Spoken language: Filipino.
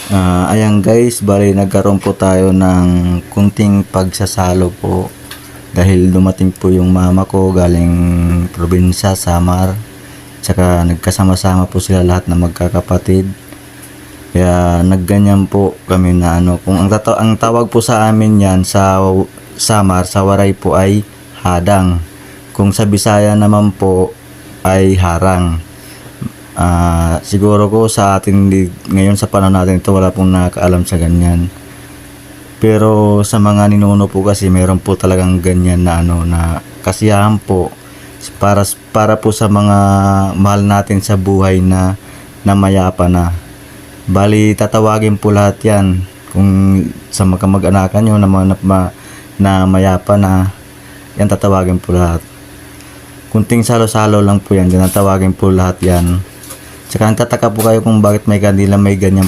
Ayan guys, bali nagkaroon po tayo ng kunting pagsasalo po dahil dumating po yung mama ko galing probinsya, Samar. Tsaka nagkasama-sama po sila lahat na magkakapatid. Kaya nagganyan po kami na kung ang tawag po sa amin yan sa Samar, sa Waray po ay hadang. Kung sa Bisaya naman po ay harang. Siguro ko sa atin ngayon sa panahon natin ito wala pong nakakaalam sa ganyan. Pero sa mga ninuno po kasi meron po talagang ganyan na na kasiyahan po para po sa mga mahal natin sa buhay na mayapa na. Bali tatawagin po lahat yan kung sa magkamag-anakan nyo na mayapa na yan, tatawagin po lahat. Kunting salo-salo lang po yan, tinatawagin po lahat yan. Tsaka nagtataka po kayo kung bakit may kanila may ganyan po